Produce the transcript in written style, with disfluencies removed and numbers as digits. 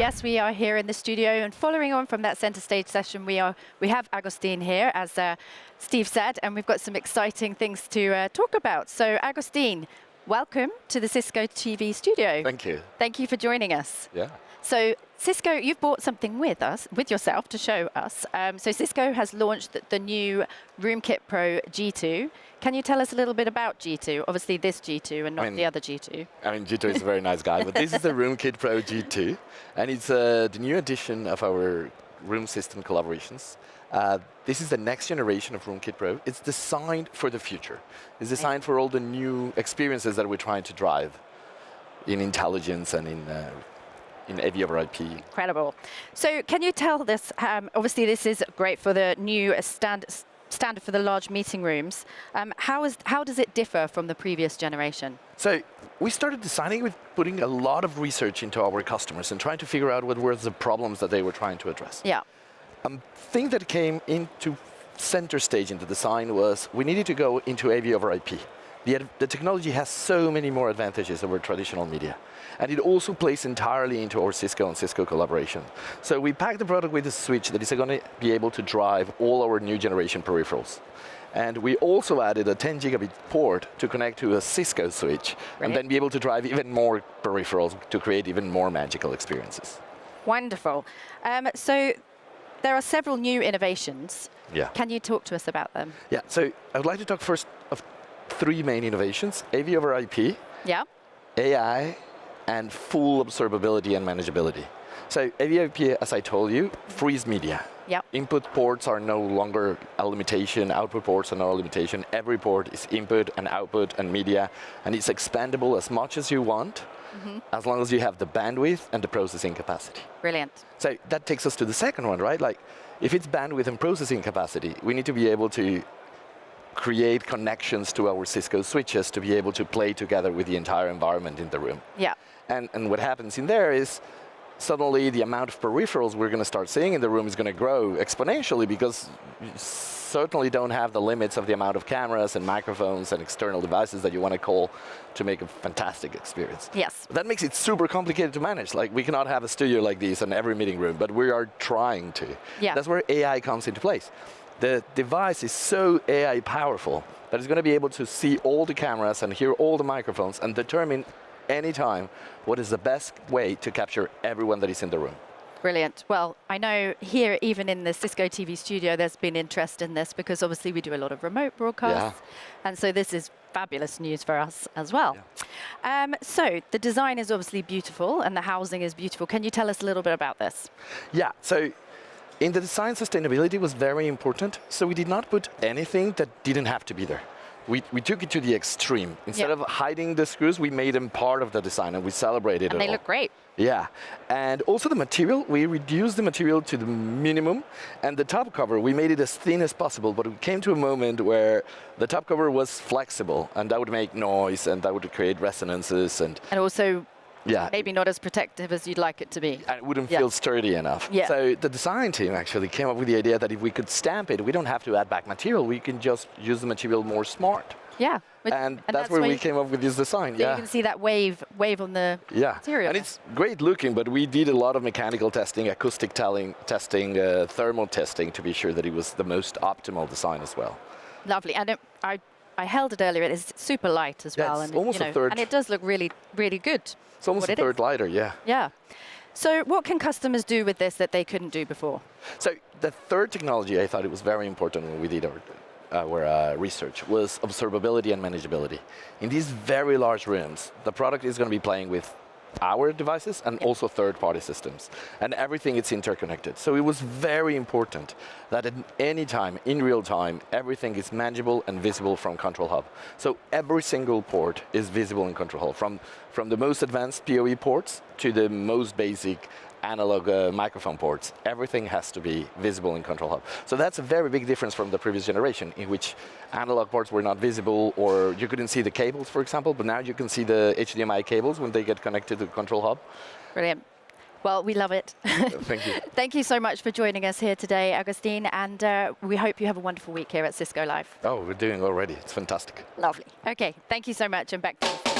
Yes, we are here in the studio, and following on from that center stage session, we have Agustin here, as Steve said, and we've got some exciting things to talk about. So, Agustin, welcome to the Cisco TV studio. Thank you. Thank you for joining us. Yeah. So, Cisco, you've brought something with yourself to show us. So Cisco has launched the new RoomKit Pro G2. Can you tell us a little bit about G2? Obviously this G2 and not the other G2. G2 is a very nice guy, but this is the RoomKit Pro G2, and it's the new edition of our room system collaborations. This is the next generation of RoomKit Pro. It's designed for the future. It's designed for all the new experiences that we're trying to drive in intelligence and in AV over IP. Incredible. So can you tell this, obviously this is great for the new standard for the large meeting rooms. How does it differ from the previous generation? So we started designing with putting a lot of research into our customers and trying to figure out what were the problems that they were trying to address. Yeah. Thing that came into center stage in the design was we needed to go into AV over IP. The technology has so many more advantages over traditional media. And it also plays entirely into our Cisco and Cisco collaboration. So we packed the product with a switch that is going to be able to drive all our new generation peripherals. And we also added a 10 gigabit port to connect to a Cisco switch, and then be able to drive even more peripherals to create even more magical experiences. Wonderful. So there are several new innovations. Yeah. Can you talk to us about them? Yeah, so I would like to talk first of three main innovations: AV over IP, AI, and full observability and manageability. So AV/IP, as I told you, frees media. Yep. Input ports are no longer a limitation, output ports are no limitation. Every port is input and output and media, and it's expandable as much as you want, as long as you have the bandwidth and the processing capacity. Brilliant. So that takes us to the second one, right? Like, if it's bandwidth and processing capacity, we need to be able to create connections to our Cisco switches to be able to play together with the entire environment in the room. Yeah. And what happens in there is suddenly the amount of peripherals we're going to start seeing in the room is going to grow exponentially, because you certainly don't have the limits of the amount of cameras and microphones and external devices that you want to call to make a fantastic experience. Yes. That makes it super complicated to manage. Like, we cannot have a studio like this in every meeting room, but we are trying to. Yeah. That's where AI comes into place. The device is so AI powerful that it's going to be able to see all the cameras and hear all the microphones and determine anytime what is the best way to capture everyone that is in the room. Brilliant. Well, I know here, even in the Cisco TV studio, there's been interest in this, because obviously we do a lot of remote broadcasts. And so this is fabulous news for us as well. So the design is obviously beautiful and the housing is beautiful. Can you tell us a little bit about this? Yeah. So in the design, sustainability was very important. So we did not put anything that didn't have to be there. We took it to the extreme. Instead of hiding the screws, we made them part of the design, and we celebrated it all. And they look great. Yeah. And also the material, we reduced the material to the minimum, and the top cover, we made it as thin as possible, but we came to a moment where the top cover was flexible, and that would make noise, and that would create resonances. And also, maybe not as protective as you'd like it to be. And it wouldn't feel sturdy enough. Yeah. So the design team actually came up with the idea that if we could stamp it, we don't have to add back material. We can just use the material more smart. Yeah. And that's where we came up with this design. So you can see that wave on the material. And it's great looking, but we did a lot of mechanical testing, acoustic testing, thermal testing to be sure that it was the most optimal design as well. Lovely. And I held it earlier. It's super light as well. It's almost a third. And it does look really, really good. It's almost a third lighter, yeah. Yeah. So what can customers do with this that they couldn't do before? So the third technology, I thought it was very important when we did our research, was observability and manageability. In these very large rooms, the product is going to be playing with our devices and also third-party systems, and everything is interconnected. So it was very important that at any time, in real time, everything is manageable and visible from Control Hub. So every single port is visible in Control Hub, from the most advanced PoE ports to the most basic analog microphone ports. Everything has to be visible in Control Hub. So that's a very big difference from the previous generation, in which analog ports were not visible, or you couldn't see the cables, for example, but now you can see the HDMI cables when they get connected to Control Hub. Brilliant. Well, we love it. Thank you. Thank you so much for joining us here today, Agustin, and we hope you have a wonderful week here at Cisco Live. Oh, we're doing already. It's fantastic. Lovely. Okay, thank you so much, and back to you.